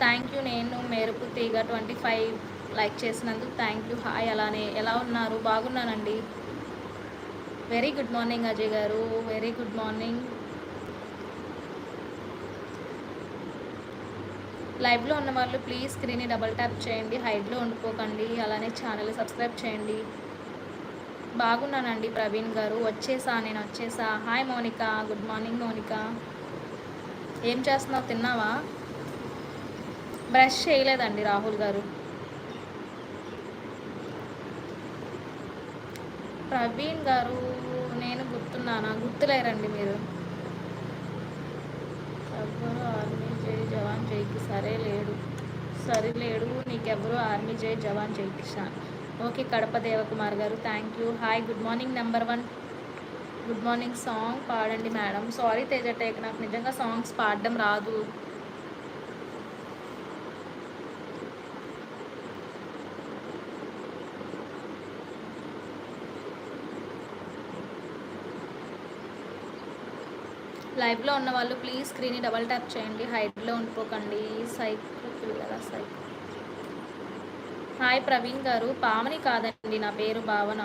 Thank you. నేను మెరుపు తీగ 25 లైక్ చేసినందుకు థ్యాంక్ యూ. హాయ్. అలానే ఎలా ఉన్నారు? బాగున్నానండి. వెరీ గుడ్ మార్నింగ్ అజయ్ గారు. Very good morning. లైవ్లో ఉన్న వాళ్ళు ప్లీజ్ స్క్రీన్ని డబల్ ట్యాప్ చేయండి, హైడ్లో ఉండిపోకండి. అలానే ఛానల్ సబ్స్క్రైబ్ చేయండి. బాగున్నానండి ప్రవీణ్ గారు. నేను వచ్చేసా. Hi Monica. Good morning Monica. ఏం చేస్తున్నావు? తిన్నావా? బ్రష్ చేయలేదండి రాహుల్ గారు. ప్రవీణ్ గారు నేను గుర్తున్నానా? గుర్తులేరండి మీరు. ఎవరు ఆర్మీ జై జవాన్ జై సరిలేడు నీకెవరు ఆర్మీ జై జవాన్ జై కిసాన్. ఓకే కడప దేవకుమార్ గారు thank you. Hi good morning. Number 1 good morning. Song పాడండి మేడం. సారీ తేజ టేక్, నాకు నిజంగా సాంగ్స్ పాడడం రాదు. లైవ్లో ఉన్న వాళ్ళు ప్లీజ్ స్క్రీన్ని డబల్ ట్యాప్ చేయండి, హైడ్లో ఉండిపోకండి. హాయ్ ప్రవీణ్ గారు. పావని కాదండి, నా పేరు భావన.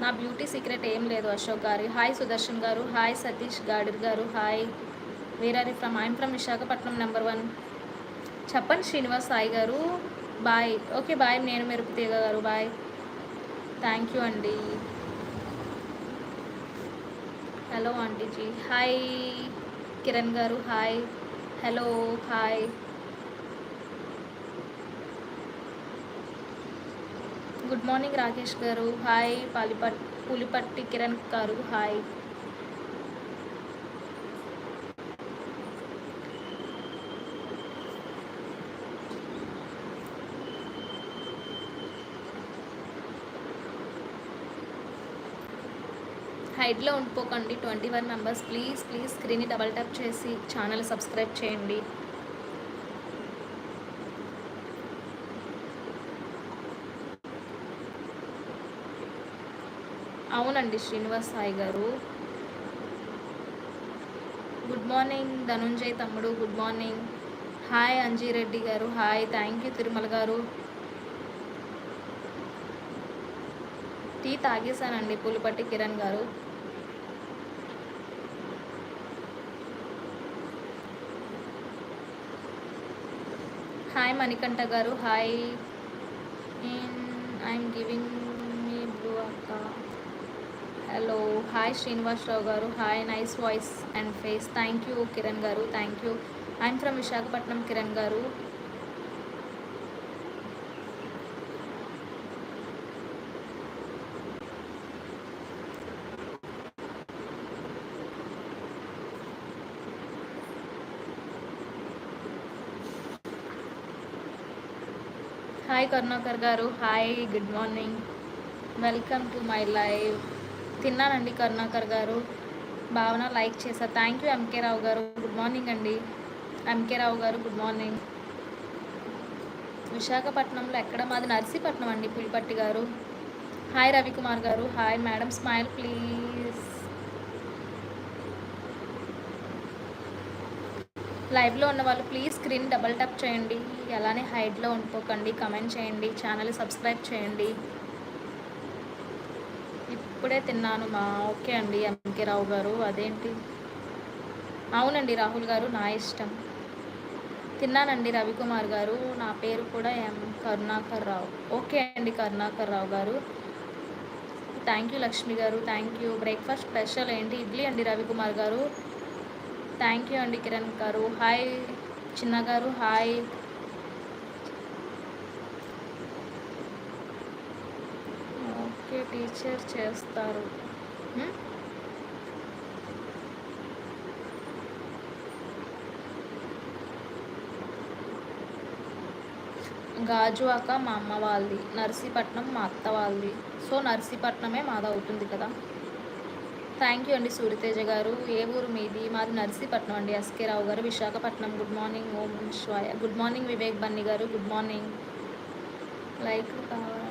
నా బ్యూటీ సీక్రెట్ ఏం లేదు. అశోక్ గారు హాయ్. సుదర్శన్ గారు hi. Satish Gadir garu hi. Where from? I'm from Visakhapatnam. Number 1 చెప్పండి Srinivas Sai garu. Bye. Okay bye. నేను మెరుపు తీగ గారు బాయ్. థ్యాంక్ యూ అండి. హలో ఆంటీజీ hi. Kiran garu hi. Hello hi. Good morning Rakesh garu hi. Pulipatti Kiran garu hi. హైడ్లో ఉండిపోకండి. 21 మెంబర్స్ ప్లీజ్ స్క్రీన్ని డబల్ ట్యాప్ చేసి ఛానల్ సబ్స్క్రైబ్ చేయండి. అవునండి శ్రీనివాస్ సాయి గారు. గుడ్ మార్నింగ్ ధనుంజయ్ తమ్ముడు. Good morning. హాయ్ అంజీరెడ్డి గారు హాయ్. థ్యాంక్ యూ తిరుమల గారు. Tea తాగేశానండి పులిపట్టి Kiran garu. Hi Manikantha garu hi. I'm giving me blue అక్క. Hello hi Srinivasarao garu hi. Nice voice and face. Thank you Kiran garu thank you. I'm from Visakhapatnam Kiran garu. Hi Karunakar garu hi. Good morning. Welcome to my live. తిన్నానండి కరుణాకర్ గారు. భావన like చేశా. Thank you MK రావు గారు. Good morning అండి MK రావు గారు. Good morning. విశాఖపట్నంలో ఎక్కడ? మాది నర్సీపట్నం అండి పులిపట్టి గారు. హాయ్ రవికుమార్ గారు హాయ్. Madam smile please. లైవ్లో ఉన్న వాళ్ళు ప్లీజ్ స్క్రీన్ డబల్ ట్యాప్ చేయండి, అలానే హైడ్లో ఉండిపోకండి. కమెంట్ చేయండి, ఛానల్ సబ్స్క్రైబ్ చేయండి. ఇప్పుడే తిన్నాను మా. ఓకే అండి ఎంకే రావు గారు. అదేంటి? అవునండి రాహుల్ గారు నా ఇష్టం. తిన్నానండి రవికుమార్ గారు. నా పేరు కూడా కరుణాకర్ రావు. ఓకే అండి కరుణాకర్ రావు గారు. థ్యాంక్ యూ లక్ష్మి గారు థ్యాంక్ యూ. బ్రేక్ఫాస్ట్ స్పెషల్ ఏంటి? ఇడ్లీ అండి రవికుమార్ గారు. థ్యాంక్ యూ అండి కిరణ్ గారు హాయ్. చిన్న గారు హాయ్. ఓకే టీచర్ చేస్తారు. గాజువాక మా అమ్మ వాళ్ళది, నర్సీపట్నం మా అత్త వాళ్ళది. సో నర్సీపట్నమే మాది అవుతుంది కదా. థ్యాంక్ యూ అండి సూర్యతేజ గారు. ఏ ఊరు మీది? మాది నర్సీపట్నం అండి. ఎస్కే రావు గారు విశాఖపట్నం. గుడ్ మార్నింగ్ ఓం శ్వాయ. గుడ్ మార్నింగ్ వివేక్ బన్నీ గారు. Good morning. లైక్ కావాలి.